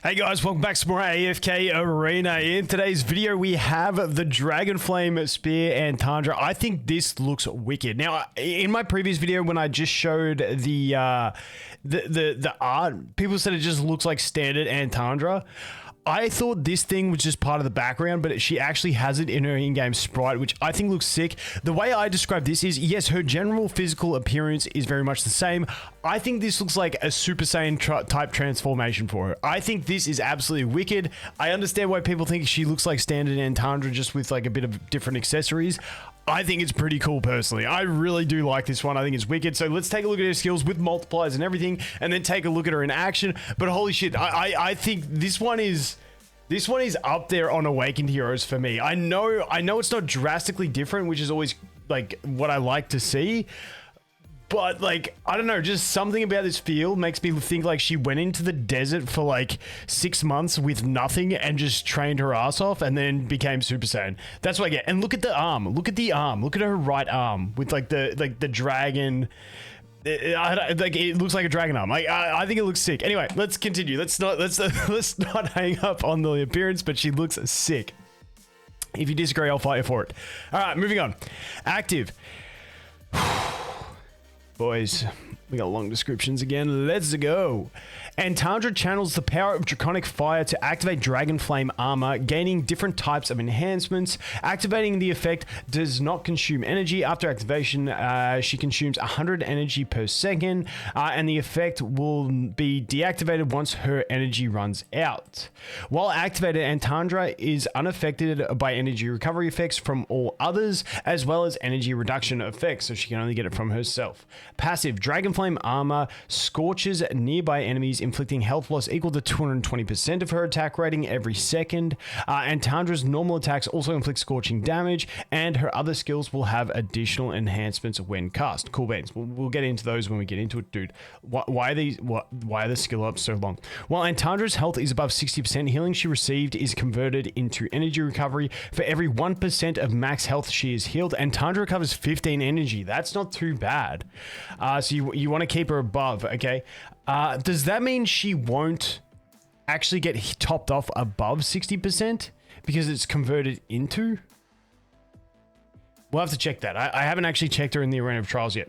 Hey guys, welcome back to more AFK Arena. In today's video, we have the Dragon Flame Spear and Tundra. I think this looks wicked. Now, in my previous video, when I just showed the art, people said it just looks like standard Antandra. I thought this thing was just part of the background, but she actually has it in her in-game sprite, which I think looks sick. The way I describe this is, yes, her general physical appearance is very much the same. I think this looks like a Super Saiyan type transformation for her. I think this is absolutely wicked. I understand why people think she looks like standard Antandra just with like a bit of different accessories. I think it's pretty cool personally. I really do like this one. I think it's wicked. So let's take a look at her skills with multipliers and everything, and then take a look at her in action. But holy shit, I think this one is up there on Awakened Heroes for me. I know it's not drastically different, which is always like what I like to see. But like, I don't know, just something about this field makes me think like she went into the desert for like 6 months with nothing and just trained her ass off and then became Super Saiyan. That's what I get. And look at the arm. Look at the arm. Look at her right arm with like the dragon. It looks like a dragon arm. I think it looks sick. Anyway, let's continue. Let's not hang up on the appearance, but she looks sick. If you disagree, I'll fight you for it. All right, moving on. Active. Boys, we got long descriptions again. Let's go. Antandra channels the power of Draconic Fire to activate Dragon Flame Armor, gaining different types of enhancements. Activating the effect does not consume energy. After activation, she consumes 100 energy per second, and the effect will be deactivated once her energy runs out. While activated, Antandra is unaffected by energy recovery effects from all others, as well as energy reduction effects, so she can only get it from herself. Passive, Dragon Flame Armor scorches nearby enemies, inflicting health loss equal to 220% of her attack rating every second. Antandra's normal attacks also inflict scorching damage, and her other skills will have additional enhancements when cast. Cool beans. We'll get into those when we get into it, dude. Why are the skill ups so long? While Antandra's health is above 60%, healing she received is converted into energy recovery. For every 1% of max health she is healed, Antandra recovers 15 energy. That's not too bad. So you want to keep her above, okay? Does that mean she won't actually get topped off above 60% because it's converted into? We'll have to check that. I haven't actually checked her in the Arena of Trials yet.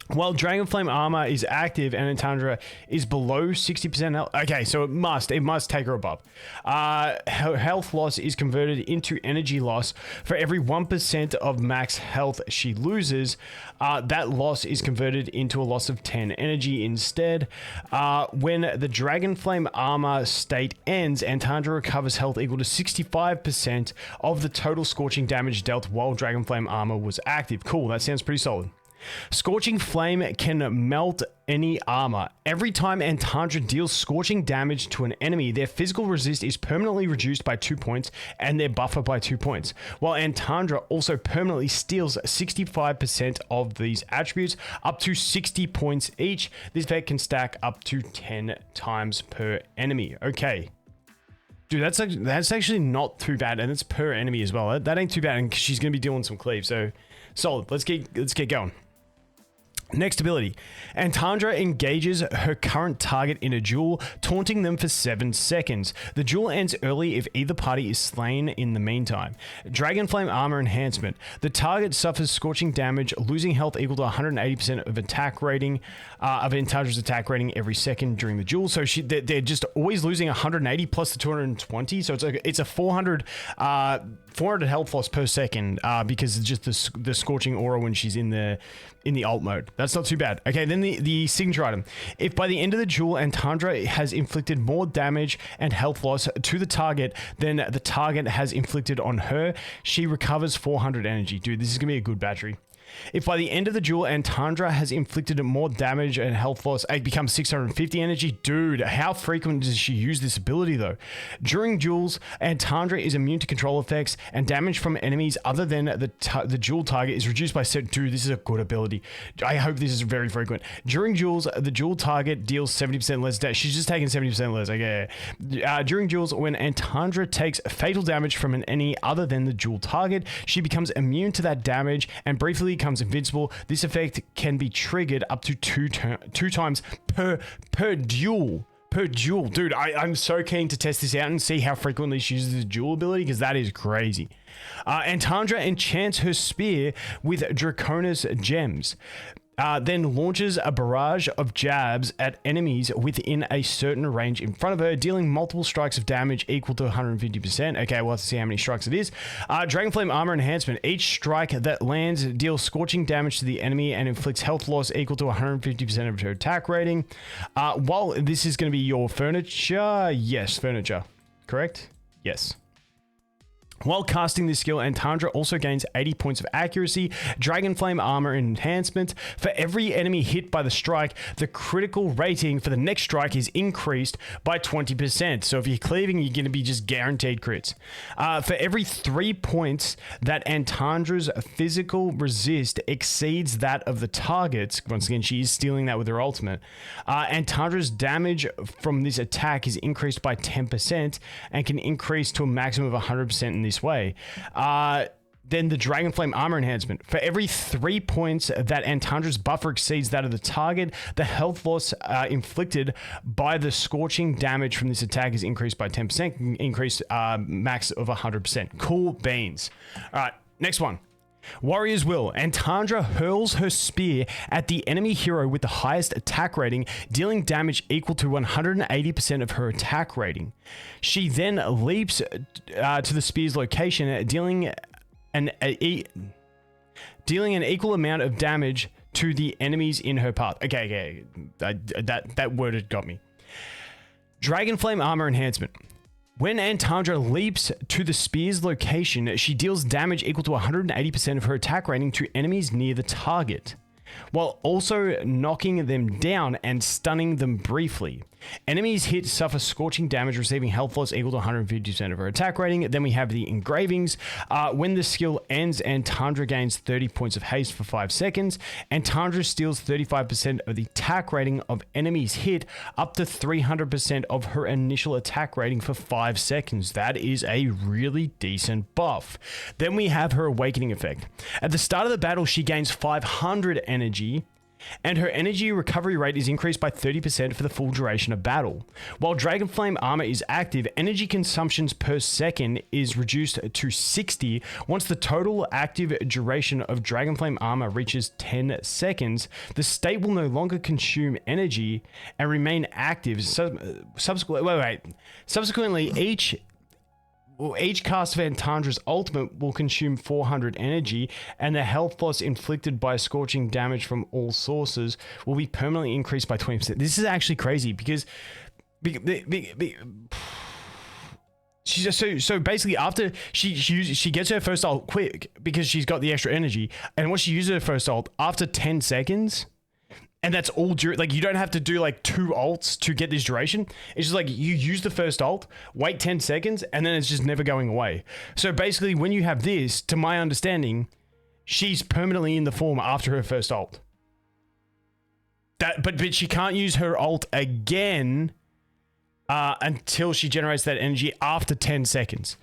While Dragon Flame Armor is active and Antandra is below 60% health. Okay, so it must take her above. Her health loss is converted into energy loss. For every 1% of max health she loses, that loss is converted into a loss of 10 energy instead. When the Dragon Flame Armor state ends, Antandra recovers health equal to 65% of the total scorching damage dealt while Dragon Flame Armor was active. Cool, that sounds pretty solid. Scorching Flame can melt any armor. Every time Antandra deals scorching damage to an enemy, their physical resist is permanently reduced by 2 points and their buffer by 2 points. While Antandra also permanently steals 65% of these attributes, up to 60 points each. This effect can stack up to 10 times per enemy. Okay. Dude, that's actually not too bad, and it's per enemy as well. That ain't too bad, and she's going to be dealing some cleave, so solid. Let's get going. Next ability, Antandra engages her current target in a duel, taunting them for 7 seconds. The duel ends early if either party is slain in the meantime. Dragon Flame Armor Enhancement. The target suffers scorching damage, losing health equal to 180% of attack rating, of Antandra's attack rating every second during the duel. So they're just always losing 180 plus the 220. So it's a 400 health loss per second because it's just the scorching aura when she's in the alt mode. That's not too bad. Okay, then the signature item. If by the end of the duel, Antandra has inflicted more damage and health loss to the target than the target has inflicted on her, she recovers 400 energy. Dude, this is going to be a good battery. If by the end of the duel, Antandra has inflicted more damage and health loss, it becomes 650 energy. Dude, how frequent does she use this ability though? During duels, Antandra is immune to control effects, and damage from enemies other than the duel target is reduced by set. Dude, this is a good ability. I hope this is very frequent. During duels, the duel target deals 70% less damage. She's just taking 70% less. Okay. During duels, when Antandra takes fatal damage from an enemy other than the duel target, she becomes immune to that damage and briefly becomes invincible. This effect can be triggered up to two times per duel. per duel. Dude, I'm so keen to test this out and see how frequently she uses the duel ability, because that is crazy. Antandra enchants her spear with Draconis gems. Then launches a barrage of jabs at enemies within a certain range in front of her, dealing multiple strikes of damage equal to 150%. Okay, we'll have to see how many strikes it is. Dragonflame Armor Enhancement. Each strike that lands deals scorching damage to the enemy and inflicts health loss equal to 150% of her attack rating. While this is going to be your furniture. Yes, furniture. Correct? Yes. While casting this skill, Antandra also gains 80 points of accuracy, Dragonflame Armor Enhancement. For every enemy hit by the strike, the critical rating for the next strike is increased by 20%. So if you're cleaving, you're going to be just guaranteed crits. For every 3 points that Antandra's physical resist exceeds that of the target's, once again, she is stealing that with her ultimate, Antandra's damage from this attack is increased by 10% and can increase to a maximum of 100% in this way. Then the Dragonflame Armor Enhancement. For every 3 points that Antandra's buffer exceeds that of the target, the health loss inflicted by the scorching damage from this attack is increased by 10%, increased max of 100%. Cool beans. All right, next one. Warrior's Will. Antandra hurls her spear at the enemy hero with the highest attack rating, dealing damage equal to 180% of her attack rating. She then leaps to the spear's location, dealing an equal amount of damage to the enemies in her path. Okay, that word had got me. Dragonflame Armor Enhancement. When Antandra leaps to the spear's location, she deals damage equal to 180% of her attack rating to enemies near the target, while also knocking them down and stunning them briefly. Enemies hit suffer scorching damage, receiving health loss equal to 150% of her attack rating. Then we have the engravings. When the skill ends, Antandra gains 30 points of haste for 5 seconds. Antandra steals 35% of the attack rating of enemies hit, up to 300% of her initial attack rating for 5 seconds. That is a really decent buff. Then we have her awakening effect. At the start of the battle, she gains 500 energy, and her energy recovery rate is increased by 30% for the full duration of battle. While Dragonflame Armor is active, energy consumptions per second is reduced to 60. Once the total active duration of Dragonflame Armor reaches 10 seconds, the state will no longer consume energy and remain active. Subsequently, each cast of Antandra's ultimate will consume 400 energy, and the health loss inflicted by scorching damage from all sources will be permanently increased by 20%. This is actually crazy because so basically after she gets her first ult quick because she's got the extra energy, and once she uses her first ult after 10 seconds. And that's all like you don't have to do like 2 ults to get this duration. It's just like you use the first ult, wait 10 seconds, and then it's just never going away. So basically when you have this, to my understanding, she's permanently in the form after her first ult. But she can't use her ult again until she generates that energy after 10 seconds.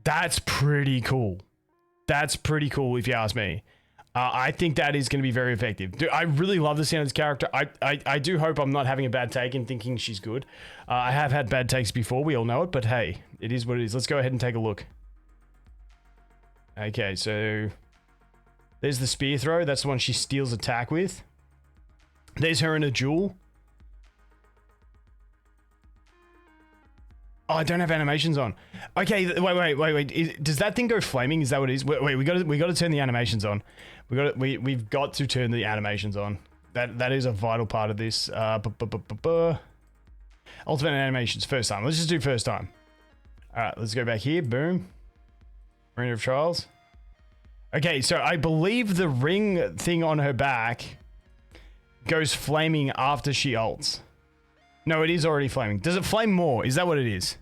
That's pretty cool. That's pretty cool if you ask me. I think that is going to be very effective. Dude, I really love the sound of this character. I do hope I'm not having a bad take and thinking she's good. I have had bad takes before, we all know it, but hey, it is what it is. Let's go ahead and take a look. Okay, so there's the spear throw. That's the one she steals attack with. There's her in a duel. Oh, I don't have animations on. Okay, wait. Does that thing go flaming? Is that what it is? Wait, we got to turn the animations on. We've got to turn the animations on. That is a vital part of this. Ultimate animations, first time. Let's just do first time. All right, let's go back here. Boom. Arena of Trials. Okay, so I believe the ring thing on her back goes flaming after she ults. No, it is already flaming. Does it flame more? Is that what it is?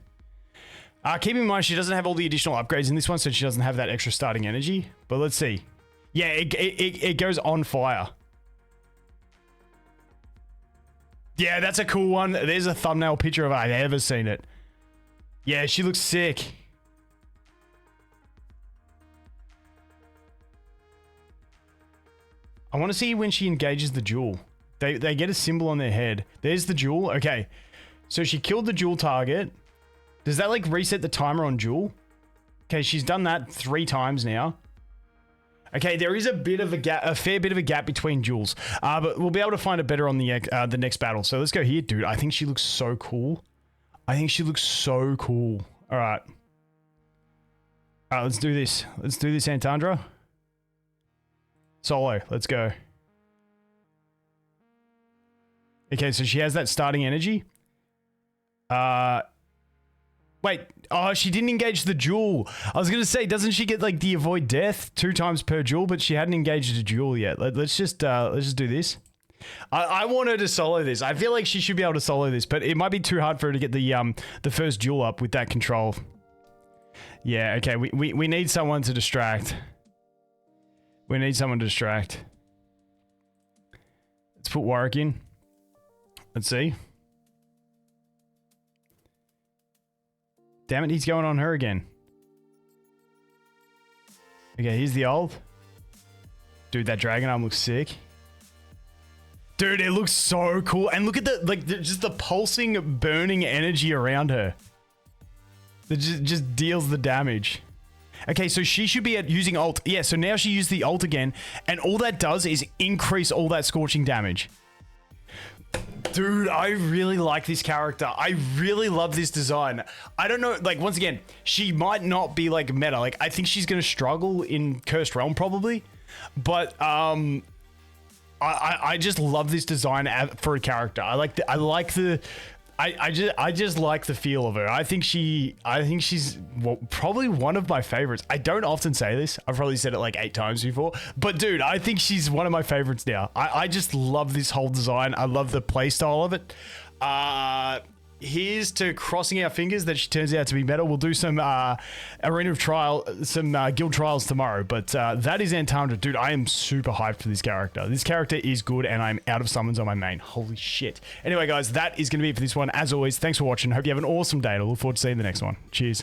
Keep in mind, she doesn't have all the additional upgrades in this one, so she doesn't have that extra starting energy. But let's see. Yeah, it goes on fire. Yeah, that's a cool one. There's a thumbnail picture of her. I've ever seen it. Yeah, she looks sick. I want to see when she engages the duel. They get a symbol on their head. There's the duel. Okay. So she killed the Jewel target. Does that like reset the timer on Jewel? Okay, she's done that 3 times now. Okay, there is a bit of a gap, a fair bit of a gap between Jewels, but we'll be able to find it better on the next battle. So let's go here, dude. I think she looks so cool. I think she looks so cool. All right. All right, let's do this. Let's do this, Antandra. Solo, let's go. Okay, so she has that starting energy. Wait, oh, she didn't engage the Jewel. I was gonna say, doesn't she get like the avoid death 2 times per Jewel? But she hadn't engaged a Jewel yet. Let's just do this. I want her to solo this. I feel like she should be able to solo this, but it might be too hard for her to get the first Jewel up with that control. Yeah, okay, we need someone to distract. We need someone to distract. Let's put Warwick in. Let's see. Damn it, he's going on her again. Okay, here's the ult. Dude, that dragon arm looks sick. Dude, it looks so cool. And look at the, like, just the pulsing, burning energy around her. It just deals the damage. Okay, so she should be at using ult. Yeah, so now she used the ult again. And all that does is increase all that scorching damage. Dude, I really like this character. I really love this design. I don't know, like, once again, she might not be, like, meta. Like, I think she's gonna struggle in Cursed Realm, probably. But, I just love this design for a character. I just like the feel of her. I think she's probably one of my favorites. I don't often say this. I've probably said it like 8 times before. But dude, I think she's one of my favorites now. I just love this whole design. I love the playstyle of it. Here's to crossing our fingers that she turns out to be meta. We'll do some arena of trial, some guild trials tomorrow. But that is Antandra. Dude, I am super hyped for this character. This character is good, and I'm out of summons on my main. Holy shit. Anyway, guys, that is going to be it for this one. As always, thanks for watching. Hope you have an awesome day, and I look forward to seeing the next one. Cheers.